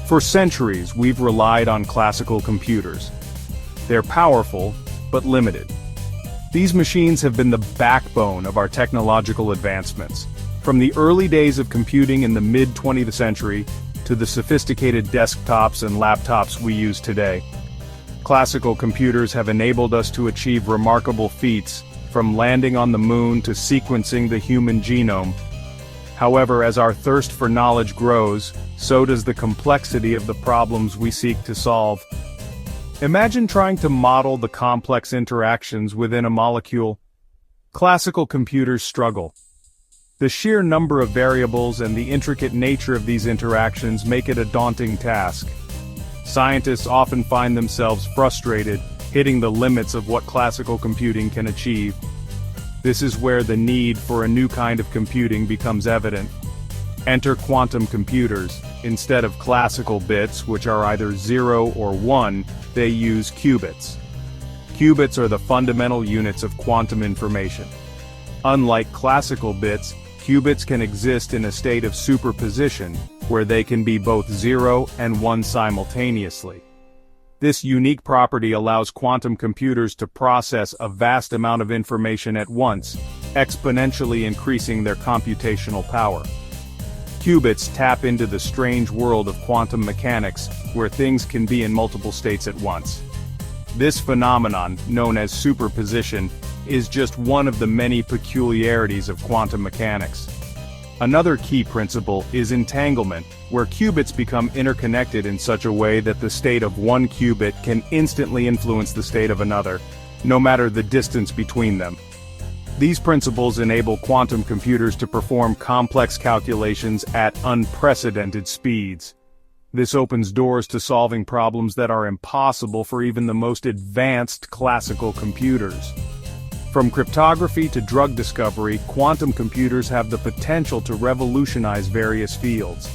For centuries, we've relied on classical computers. They're powerful, but limited. These machines have been the backbone of our technological advancements. From the early days of computing in the mid-20th century to the sophisticated desktops and laptops we use today, classical computers have enabled us to achieve remarkable feats, from landing on the moon to sequencing the human genome. However, as our thirst for knowledge grows, so does the complexity of the problems we seek to solve. Imagine trying to model the complex interactions within a molecule. Classical computers struggle. The sheer number of variables and the intricate nature of these interactions make it a daunting task. Scientists often find themselves frustrated, hitting the limits of what classical computing can achieve. This is where the need for a new kind of computing becomes evident. Enter quantum computers. Instead of classical bits, which are either 0 or 1, they use qubits. Qubits are the fundamental units of quantum information. Unlike classical bits, qubits can exist in a state of superposition, where they can be both 0 and 1 simultaneously. This unique property allows quantum computers to process a vast amount of information at once, exponentially increasing their computational power. Qubits tap into the strange world of quantum mechanics, where things can be in multiple states at once. This phenomenon, known as superposition, is just one of the many peculiarities of quantum mechanics. Another key principle is entanglement, where qubits become interconnected in such a way that the state of one qubit can instantly influence the state of another, no matter the distance between them. These principles enable quantum computers to perform complex calculations at unprecedented speeds. This opens doors to solving problems that are impossible for even the most advanced classical computers. From cryptography to drug discovery, quantum computers have the potential to revolutionize various fields.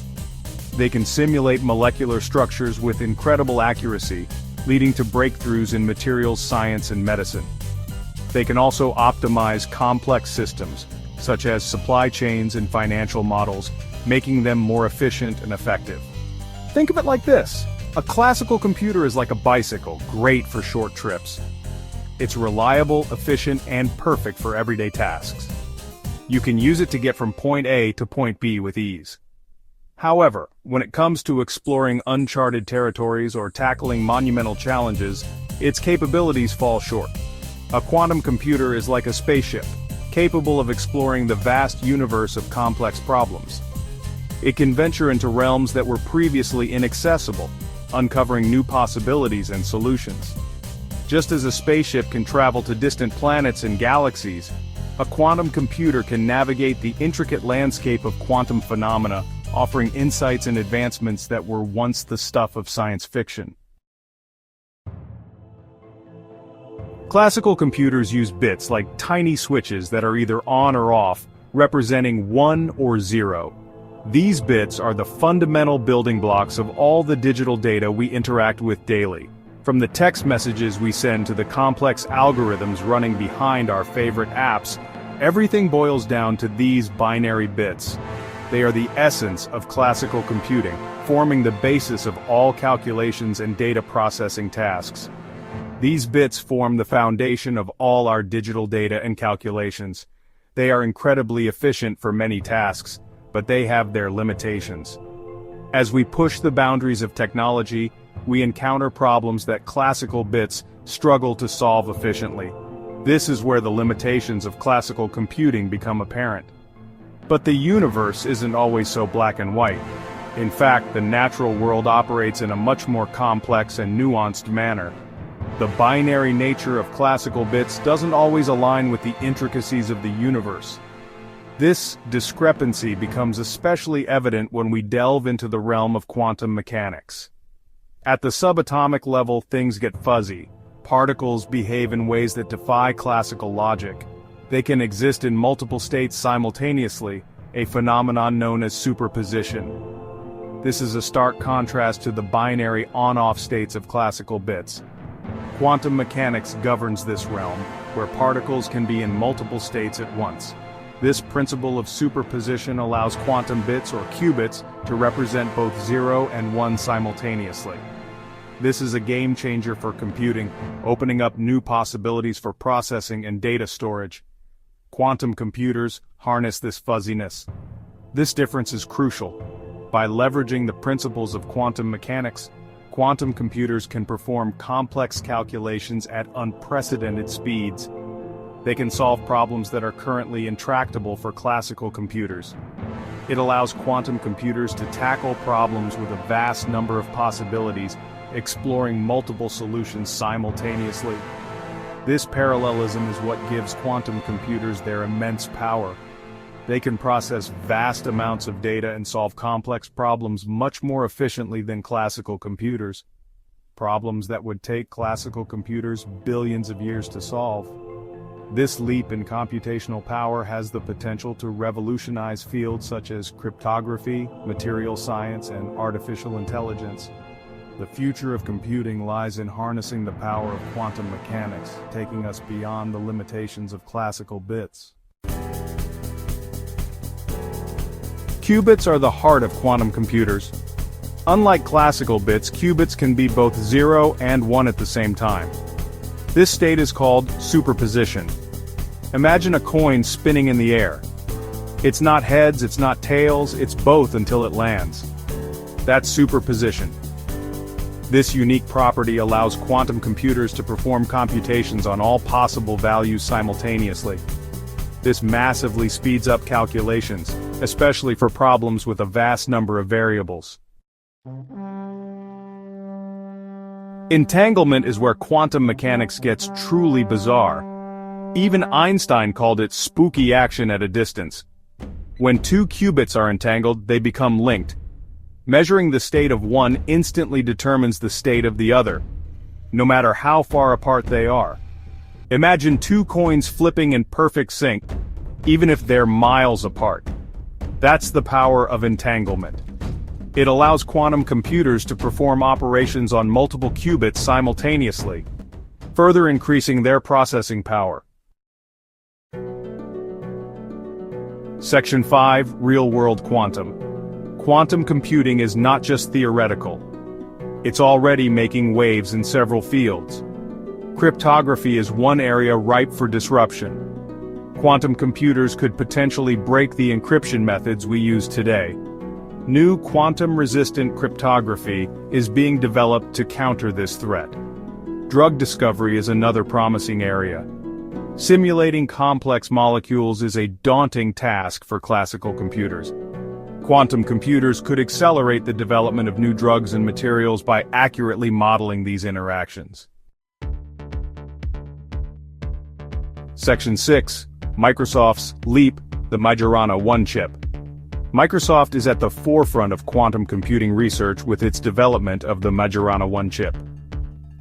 They can simulate molecular structures with incredible accuracy, leading to breakthroughs in materials science and medicine. They can also optimize complex systems, such as supply chains and financial models, making them more efficient and effective. Think of it like this: a classical computer is like a bicycle, great for short trips. It's reliable, efficient, and perfect for everyday tasks. You can use it to get from point A to point B with ease. However, when it comes to exploring uncharted territories or tackling monumental challenges, its capabilities fall short. A quantum computer is like a spaceship, capable of exploring the vast universe of complex problems. It can venture into realms that were previously inaccessible, uncovering new possibilities and solutions. Just as a spaceship can travel to distant planets and galaxies, a quantum computer can navigate the intricate landscape of quantum phenomena, offering insights and advancements that were once the stuff of science fiction. Classical computers use bits like tiny switches that are either on or off, representing 1 or 0. These bits are the fundamental building blocks of all the digital data we interact with daily. From the text messages we send to the complex algorithms running behind our favorite apps, everything boils down to these binary bits. They are the essence of classical computing, forming the basis of all calculations and data processing tasks. These bits form the foundation of all our digital data and calculations. They are incredibly efficient for many tasks, but they have their limitations. As we push the boundaries of technology, we encounter problems that classical bits struggle to solve efficiently. This is where the limitations of classical computing become apparent. But the universe isn't always so black and white. In fact, the natural world operates in a much more complex and nuanced manner. The binary nature of classical bits doesn't always align with the intricacies of the universe. This discrepancy becomes especially evident when we delve into the realm of quantum mechanics. At the subatomic level, things get fuzzy. Particles behave in ways that defy classical logic. They can exist in multiple states simultaneously, a phenomenon known as superposition. This is a stark contrast to the binary on-off states of classical bits. Quantum mechanics governs this realm, where particles can be in multiple states at once. This principle of superposition allows quantum bits or qubits to represent both 0 and 1 simultaneously. This is a game changer for computing, opening up new possibilities for processing and data storage. Quantum computers harness this fuzziness. This difference is crucial. By leveraging the principles of quantum mechanics, quantum computers can perform complex calculations at unprecedented speeds. They can solve problems that are currently intractable for classical computers. It allows quantum computers to tackle problems with a vast number of possibilities, exploring multiple solutions simultaneously. This parallelism is what gives quantum computers their immense power. They can process vast amounts of data and solve complex problems much more efficiently than classical computers. Problems that would take classical computers billions of years to solve. This leap in computational power has the potential to revolutionize fields such as cryptography, material science, and artificial intelligence. The future of computing lies in harnessing the power of quantum mechanics, taking us beyond the limitations of classical bits. Qubits are the heart of quantum computers. Unlike classical bits, qubits can be both 0 and 1 at the same time. This state is called superposition. Imagine a coin spinning in the air. It's not heads, it's not tails, it's both until it lands. That's superposition. This unique property allows quantum computers to perform computations on all possible values simultaneously. This massively speeds up calculations, especially for problems with a vast number of variables. Entanglement is where quantum mechanics gets truly bizarre. Even Einstein called it spooky action at a distance. When two qubits are entangled, they become linked. Measuring the state of one instantly determines the state of the other, no matter how far apart they are. Imagine two coins flipping in perfect sync, even if they're miles apart. That's the power of entanglement. It allows quantum computers to perform operations on multiple qubits simultaneously, further increasing their processing power. Section 5, Real-World Quantum. Quantum computing is not just theoretical. It's already making waves in several fields. Cryptography is one area ripe for disruption. Quantum computers could potentially break the encryption methods we use today. New quantum-resistant cryptography is being developed to counter this threat. Drug discovery is another promising area. Simulating complex molecules is a daunting task for classical computers. Quantum computers could accelerate the development of new drugs and materials by accurately modeling these interactions. Section 6. Microsoft's LEAP, the Majorana 1 chip. Microsoft is at the forefront of quantum computing research with its development of the Majorana 1 chip.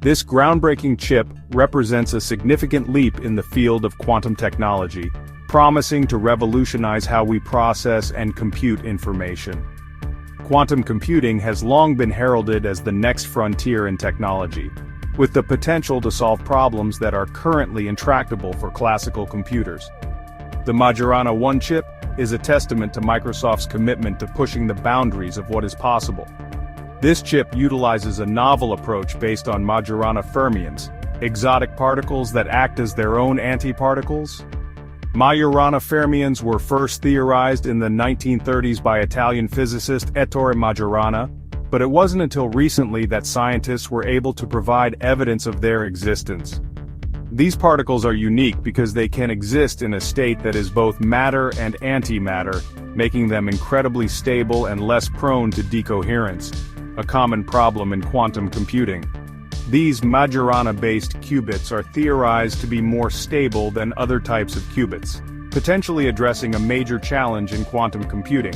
This groundbreaking chip represents a significant leap in the field of quantum technology, promising to revolutionize how we process and compute information. Quantum computing has long been heralded as the next frontier in technology, with the potential to solve problems that are currently intractable for classical computers. The Majorana 1 chip is a testament to Microsoft's commitment to pushing the boundaries of what is possible. This chip utilizes a novel approach based on Majorana fermions, exotic particles that act as their own antiparticles. Majorana fermions were first theorized in the 1930s by Italian physicist Ettore Majorana, but it wasn't until recently that scientists were able to provide evidence of their existence. These particles are unique because they can exist in a state that is both matter and antimatter, making them incredibly stable and less prone to decoherence, a common problem in quantum computing. These Majorana-based qubits are theorized to be more stable than other types of qubits, potentially addressing a major challenge in quantum computing,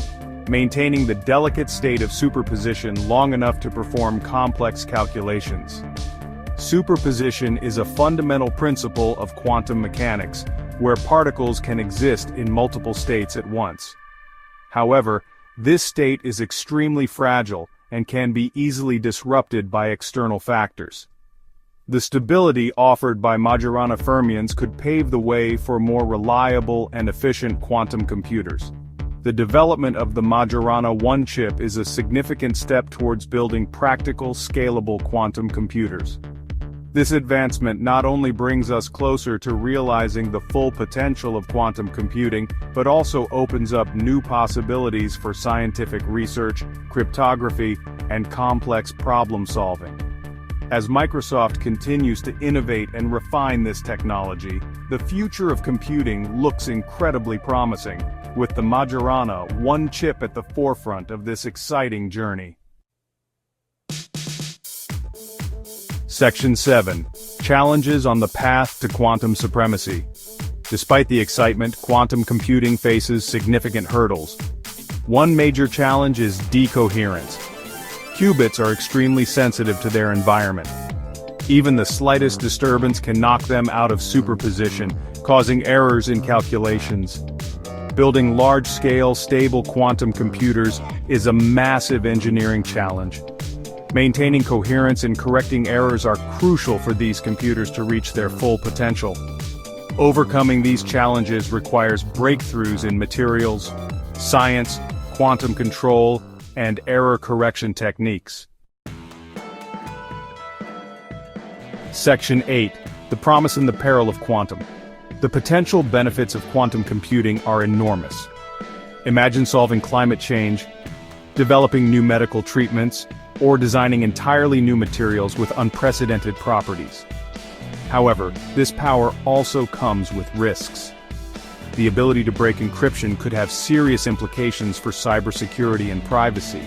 maintaining the delicate state of superposition long enough to perform complex calculations. Superposition is a fundamental principle of quantum mechanics, where particles can exist in multiple states at once. However, this state is extremely fragile and can be easily disrupted by external factors. The stability offered by Majorana fermions could pave the way for more reliable and efficient quantum computers. The development of the Majorana 1 chip is a significant step towards building practical, scalable quantum computers. This advancement not only brings us closer to realizing the full potential of quantum computing, but also opens up new possibilities for scientific research, cryptography, and complex problem-solving. As Microsoft continues to innovate and refine this technology, the future of computing looks incredibly promising, with the Majorana 1 chip at the forefront of this exciting journey. Section 7. Challenges on the path to quantum supremacy. Despite the excitement, quantum computing faces significant hurdles. One major challenge is decoherence. Qubits are extremely sensitive to their environment. Even the slightest disturbance can knock them out of superposition, causing errors in calculations. Building large-scale, stable quantum computers is a massive engineering challenge. Maintaining coherence and correcting errors are crucial for these computers to reach their full potential. Overcoming these challenges requires breakthroughs in materials, science, quantum control, and error correction techniques. Section 8. The promise and the peril of quantum. The potential benefits of quantum computing are enormous. Imagine solving climate change, developing new medical treatments, or designing entirely new materials with unprecedented properties. However, this power also comes with risks. The ability to break encryption could have serious implications for cybersecurity and privacy.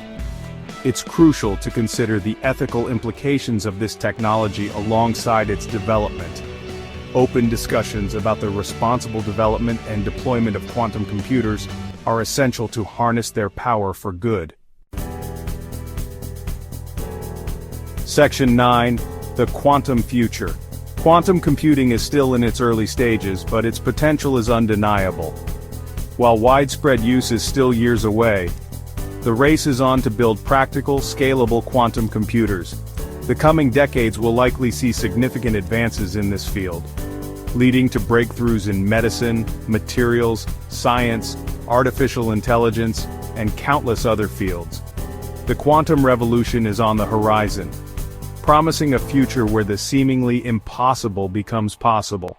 It's crucial to consider the ethical implications of this technology alongside its development. Open discussions about the responsible development and deployment of quantum computers are essential to harness their power for good. Section 9. The quantum future. Quantum computing is still in its early stages, but its potential is undeniable. While widespread use is still years away, the race is on to build practical, scalable quantum computers. The coming decades will likely see significant advances in this field, leading to breakthroughs in medicine, materials, science, artificial intelligence, and countless other fields. The quantum revolution is on the horizon, promising a future where the seemingly impossible becomes possible.